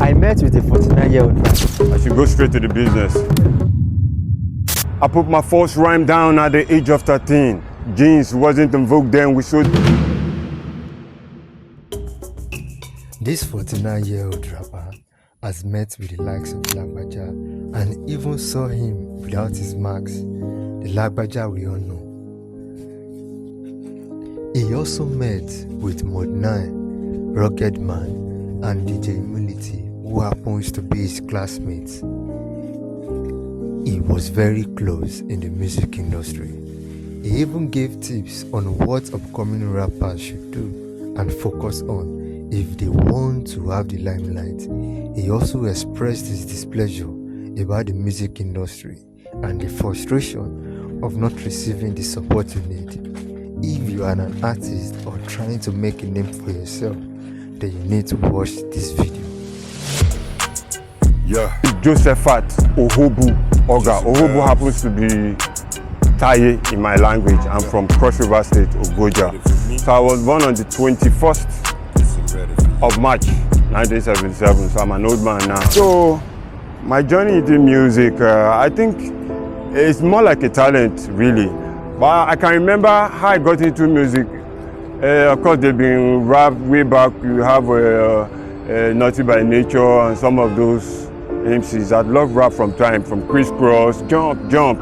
I met with a 49-year-old man. I should go straight to the business. I put my first rhyme down at the age of 13. Jeans wasn't in vogue then, we should. This 49-year-old rapper has met with the likes of Lagbaja and even saw him without his marks, the Lagbaja we all know. He also met with Mod 9, Rugged Man, and DJ Humility, who happens to be his classmates. He was very close in the music industry. He even gave tips on what upcoming rappers should do and focus on if they want to have the limelight. He also expressed his displeasure about the music industry and the frustration of not receiving the support you need. If you are an artist or trying to make a name for yourself, then you need to watch this video. Yeah. Josephat Ohobu Oga. Ohobu happens to be Taye in my language. I'm from Cross River State, Ogoja. So I was born on the 21st of March 1977, so I'm an old man now. So my journey into music, I think it's more like a talent, really. But I can remember how I got into music. Of course, they've been rap way back. You have Naughty by Nature and some of those MCs. I love rap from Criss Cross, Jump.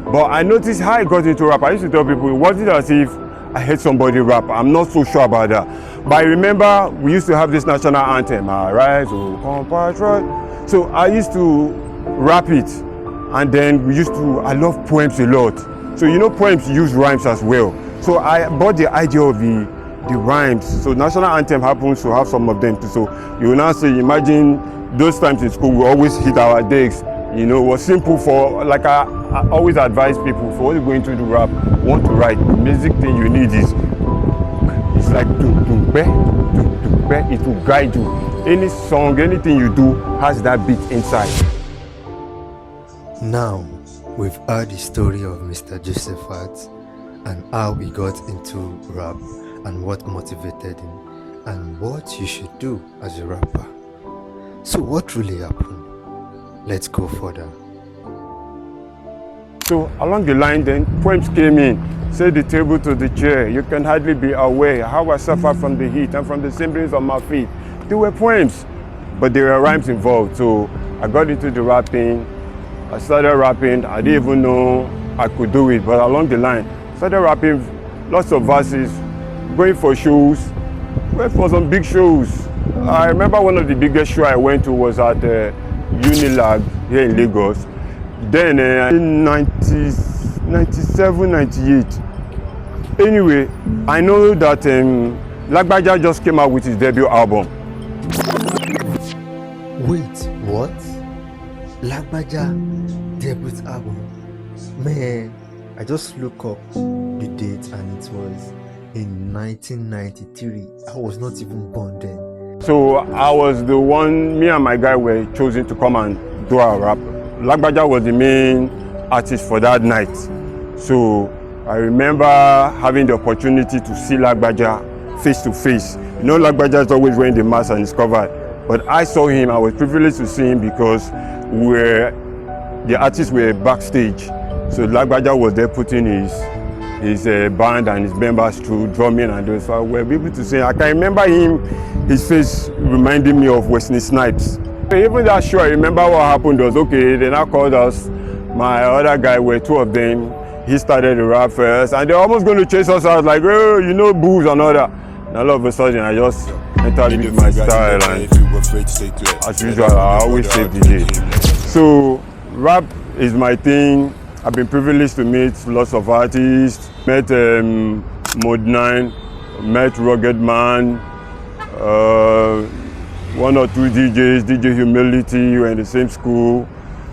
But I noticed how I got into rap. I used to tell people, it wasn't as if I heard somebody rap. I'm not so sure about that. But I remember we used to have this national anthem, Arise, O Compatriot. So I used to rap it. And then I love poems a lot. So you know poems use rhymes as well. So I bought the idea of the rhymes. So national anthem happens to have some of them too. So you will now say, imagine those times in school, we always hit our decks. You know, it was simple for, like I always advise people, for when you're going to do rap, want to write, the music thing you need is, it's like, it will guide you. Any song, anything you do has that beat inside. Now, we've heard the story of Mr. Josephat and how he got into rap and what motivated him and what you should do as a rapper. So what really happened? Let's go further. So along the line then, poems came in. Say the table to the chair, you can hardly be aware how I suffer from the heat and from the simplings of my feet. They were poems, but there were rhymes involved. So I got into the rapping. I started rapping. I didn't even know I could do it, but along the line, started rapping lots of verses, going for shows, went for some big shows. I remember one of the biggest shows I went to was at Unilag here in Lagos. Then in 97, 98. Anyway, I know that Lagbaja just came out with his debut album. Wait, what? Lagbaja debut album? Man, I just look up the date and it was in 1993. I was not even born then. So I was the one, me and my guy were chosen to come and do our rap. Lagbaja was the main artist for that night. So I remember having the opportunity to see Lagbaja face to face. You know, Lagbaja is always wearing the mask and is covered. But I saw him, I was privileged to see him because the artists were backstage. So Lagbaja was there putting his band and his members through drumming and those. So we were able to see. I can remember his face reminding me of Wesley Snipes. Even that show, I remember what happened was, okay, they now called us. My other guy were two of them. He started the rap first, and they're almost going to chase us out, like, oh, you know, booze and all that. And all of a sudden, I just entered with my style, and as usual, I always save the day. So, rap is my thing. I've been privileged to meet lots of artists. Met Mod 9, met Rugged Man, one or two DJs, DJ Humility, we were in the same school.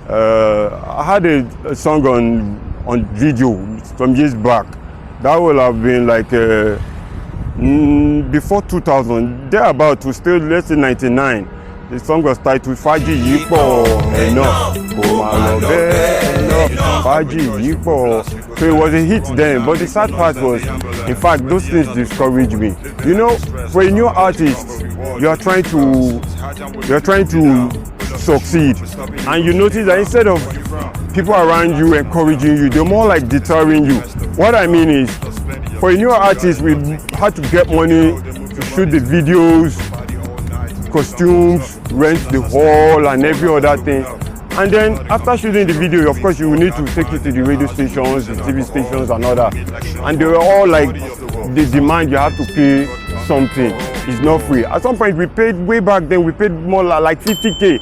I had a song on video some years back. That will have been like before 2000, thereabout to still, let's say 99. The song was titled Fàájì yìí pọ̀ enough. Kò máa lọ bẹ́ẹ̀ enough. Fàájì yìí pọ̀. So it was a hit then, but the sad part was, in fact, those things discouraged me. You know, for a new artist, you are trying to succeed, and you notice that instead of people around you encouraging you, they're more like deterring you. What I mean is, for a new artist, we had to get money to shoot the videos, costumes, rent the hall, and every other thing. And then after shooting the video, of course, you will need to take it to the radio stations, the TV stations, and all that. And they were all like, they demand you have to pay something. It's not free. At some point, we paid way back then. We paid more like 50K.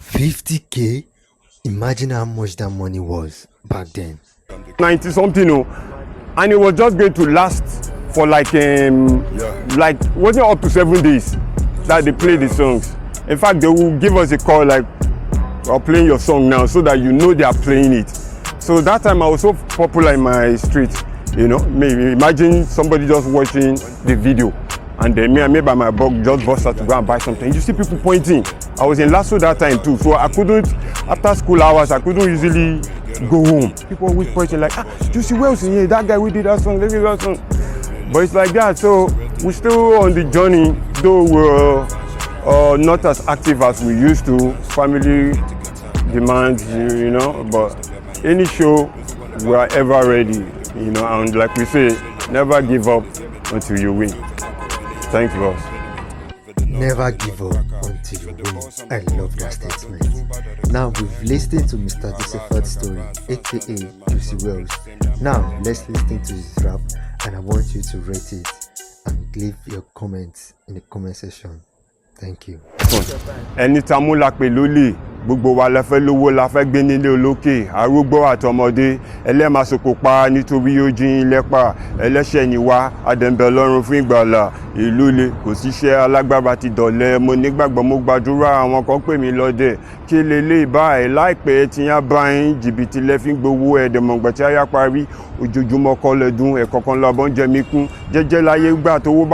50K? Imagine how much that money was back then. 90 something, and it was just going to last for like wasn't up to 7 days that they play the songs. In fact, they will give us a call like, "We're playing your song now," so that you know they are playing it. So that time I was so popular in my street, you know. Maybe imagine somebody just watching the video, and then me by my bug just bust out to go and buy something. You see people pointing. I was in Lasso that time too, so I couldn't, after school hours, I couldn't usually go home. People always pointing like, Juicy Wells in here, that guy we did that song, let me do that song. But it's like that, so we're still on the journey, though we're not as active as we used to. Family demands, you know, but any show, we are ever ready, you know, and like we say, never give up until you win. Thank you, boss. Never give up until you win. I love that statement. Now we've listened to Mr. Joseph's story, aka Juicy Wells. Now let's listen to his rap, and I want you to rate it and leave your comments in the comment section. Thank you. Ẹni tá mú la pè lólè, gbogbo wa la fẹ́ lówó la fẹ́ gbé nílé olókè, arúgbó àtọmọdé, ẹlẹ́màsokò pa nítorí ó jín lẹ́pà, ẹlẹ́ṣẹ̀ ni wá, adẹ̀ǹbẹ̀ Ọlọ́run fún ìgbàlà, ìlú le, kò síṣẹ́ alágbára ti dọ̀lẹ, mo nígbàgbọ́ mo gbàdúrà, àwọn kan pè mí lọ́dẹ̀, kí lélẹ̀ báyìí láìpẹ́ tí yá bá yín, jìbìtì lẹ fi ń gbowó ẹ̀dẹ̀mọ̀gbà tí a yá parí, ojoojúmọ́ kọ́ lẹ́dún, ẹ̀kọ̀kan lọ́bọ̀n jẹ mí kún, jẹ́jẹ́ láyé gbà tówó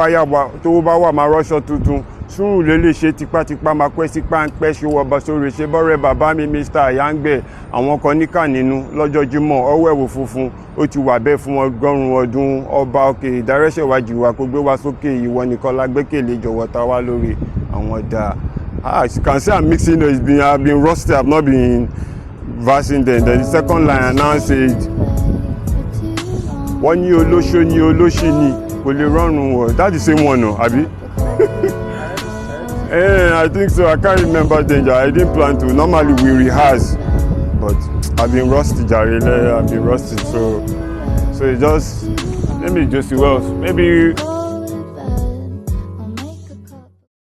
bá wà máa rọ́ṣọ tuntun. Sùúrù lè lè ṣe tipátipá máa pẹ́ sí páńpẹ́ ṣòwò ọba sórí ṣe bọ́rẹ̀ bàbá mi Mr. Ayangbe àwọn kan níkà nínú lọ́jọ́ Jímọ̀ ọwọ́ ẹ̀wò funfun ó ti wà bẹ́ẹ̀ fún ọgọ́rùn-ún ọdún ọba òkè ìdárẹ́ṣẹ̀wájú wa kó gbé wá sókè ìwọ nìkan lágbẹ́kẹ̀lé jọ̀wọ́ ta wá lórí àwọn ọ̀dà. As you can see, I'm mixing it. I've been rusty. I've not been versing them. Then the second line I now said, wọ́n ní olóṣó ní olóṣì ni kò lè rọrùn wọ̀. That's the same one, no, Abi? I think so. I can't remember Danger. I didn't plan to. Normally we rehearse, but I've been rusty, Jarile. I've been rusty, so it just maybe Josie Wells. Maybe